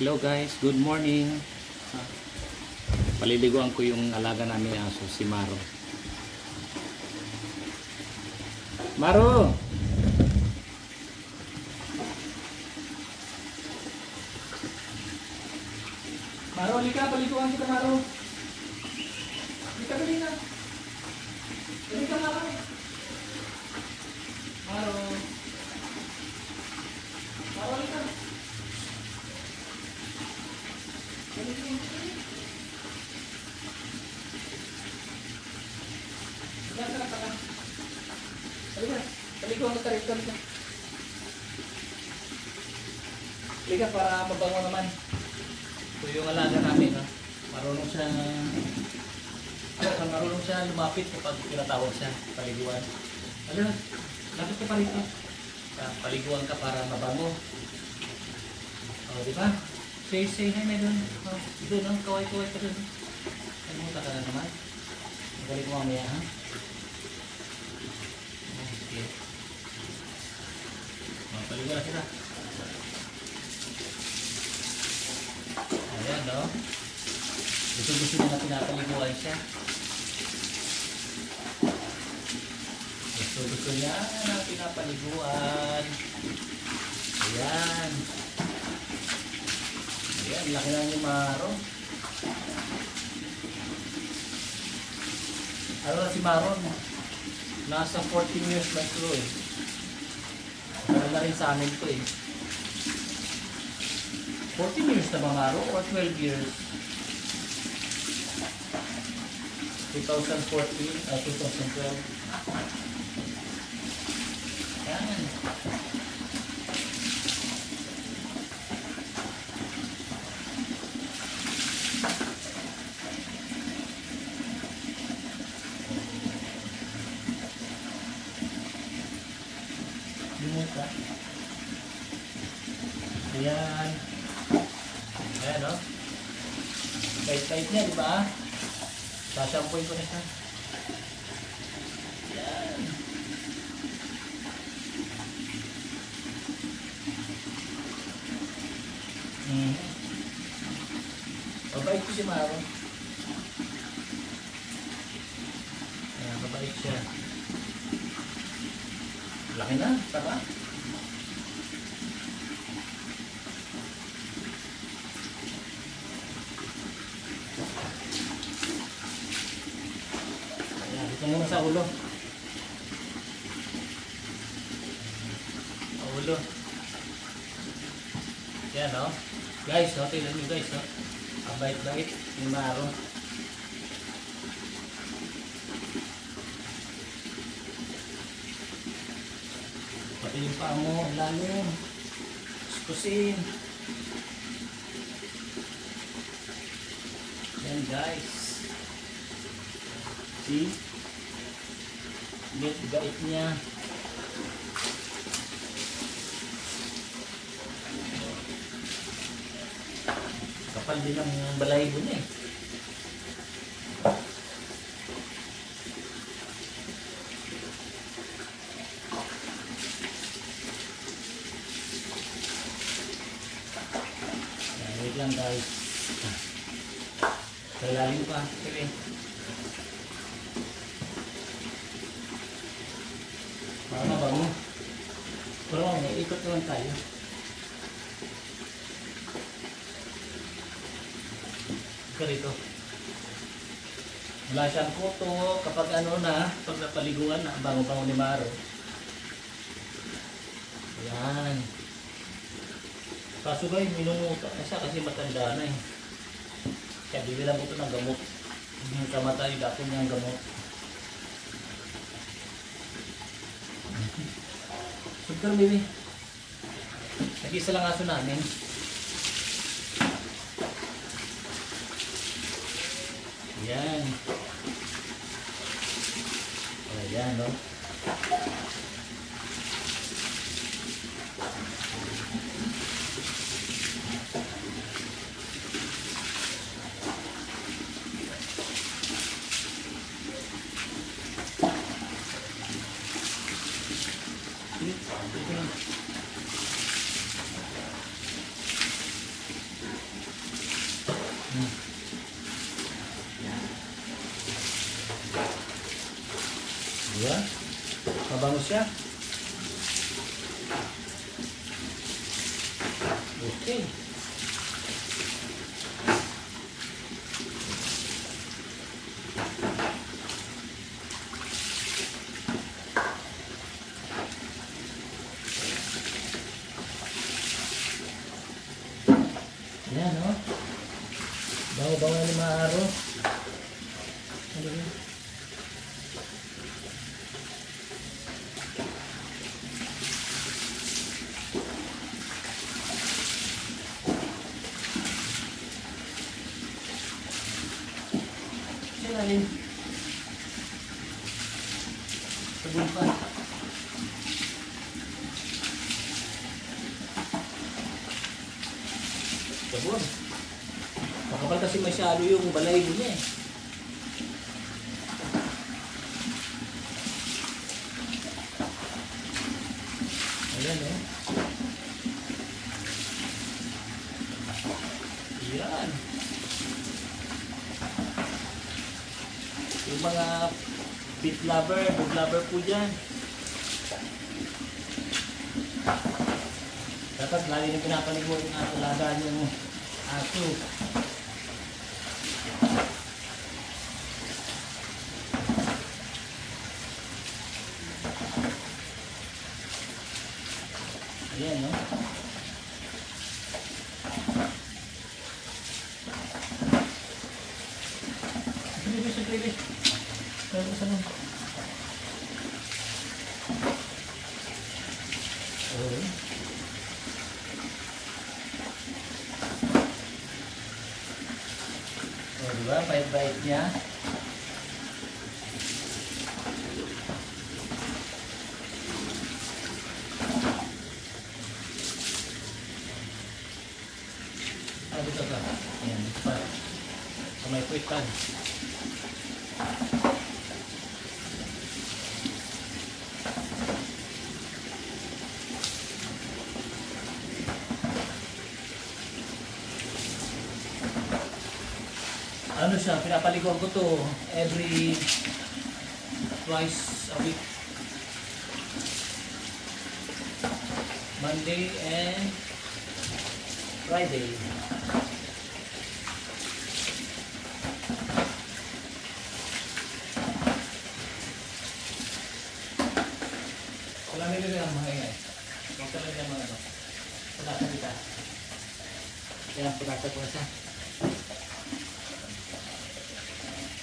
Hello guys, good morning. Paliliguan ko yung alaga namin aso, si Maro. Maro! Maro, halika, paliguan kita, Maro. Halika, dali na. Halika, Maro. Maro. Maro, halika. Paliguan kita rito. Halika para mabango naman. Ito yung alaga namin, ha? Marunong siya lumapit kapag tinatawag siya, paliguan. Ano? Lapit ka pa rito. Paliguan ka para mabango. O, di ba? Say hi na doon. Doon, kaway-kaway ka doon. Kalimutan ka na naman. Magaling mo mamaya, ha? Okay. Paliguan na sila. Ayan, no? Gusto niya na pinapaliguan siya. Gusto niya na pinapaliguan. Ayan. Ayan, laki na ni Maro. Ano na si Maro? Nasa 14 years na ito eh. Ano na rin sa amin ito eh. 14 years na ba Maro? Or 12 years? 2012. Ayan. Limuta. Ayan. Ayan, no? Kahit niya, di ba? Sasampuin ko na siya. Ayan. Mabait ko si Maro. Ayan, mabait siya. Laki na, tama? Ito muna sa ulo. Sa ulo. Yan, no? Guys, no? Tingnan nyo guys, no? Ang bait-bait ni Maro. Pati yung paa mo, ang lalim. Kuskusin. Yan, guys. See? Gait niya. Kapal din ang balahibo niya eh. Wait lang guys. Kailalim pa. Sige. Para mabango. Pero may ikot naman tayo. Ika rito. Wala siyang kuto. Kapag ano na, pag napaliguan na, bango-bango ni Maro. Ayan. Kaso guys, minumuta na siya kasi matanda na eh. Kaya bibilang ko ito ng gamot. Yung kamatay, dapat niyang gamot. Super baby. Nag-isa lang aso namin. Ayan. Ayan, no? ba? Mabango siya. Okay. Yan, no? Bawa-bawa ni Maaro. Ano yun? Silalim. Sabon pa. Sabon. Makapal kasi masyado yung balayibo niya eh. Ayan eh. Ayan. Yung mga pet lover, dog lover po dyan. Dapat lagi nang pinapaliguan yung alagaan yung aso. Ayan, no? Sige. Kaya sa nun. Oh. Oh, diba? Bait-bait niya. Ah, dito ka. Ayan, dito pa. So, may puwitan. Ano siya, pinapaliguan ko to every twice a week. Monday and Friday. Wala nila lang mga ingay. Huwag talaga mga ito. Pagkasa kita. Kaya pagkasa ko siya.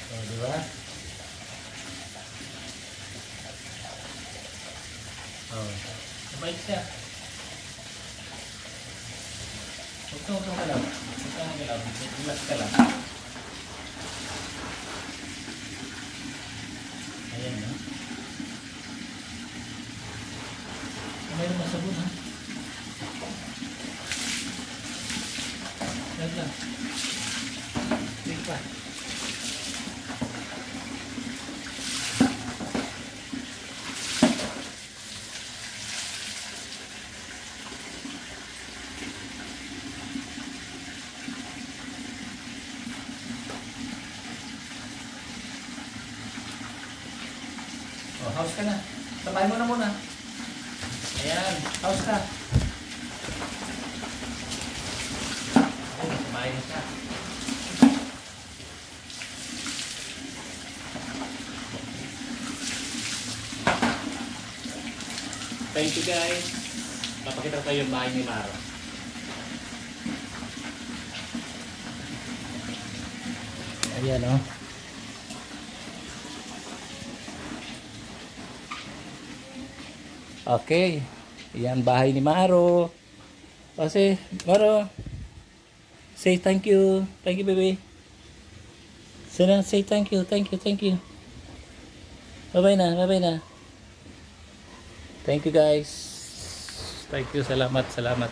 Oh, diba? Oh, mabait siya. Huwag kang galaw. Huwag kang galaw. Relax ka lang. Ayan, no? Mayroon na sabon, ha? Wait lang. Wait pa. Oh, house ka na. Sabay mo na muna. Ayan, house ka. Ayun, sabay na siya. Thank you guys. Papakita ko yung bahay ni Maro. Ayan, oh. Okay. Yan bahay ni Maro. Kasi, Maro, say thank you. Thank you, baby. Say thank you. Thank you. Bye-bye na. Thank you, guys. Thank you. Salamat.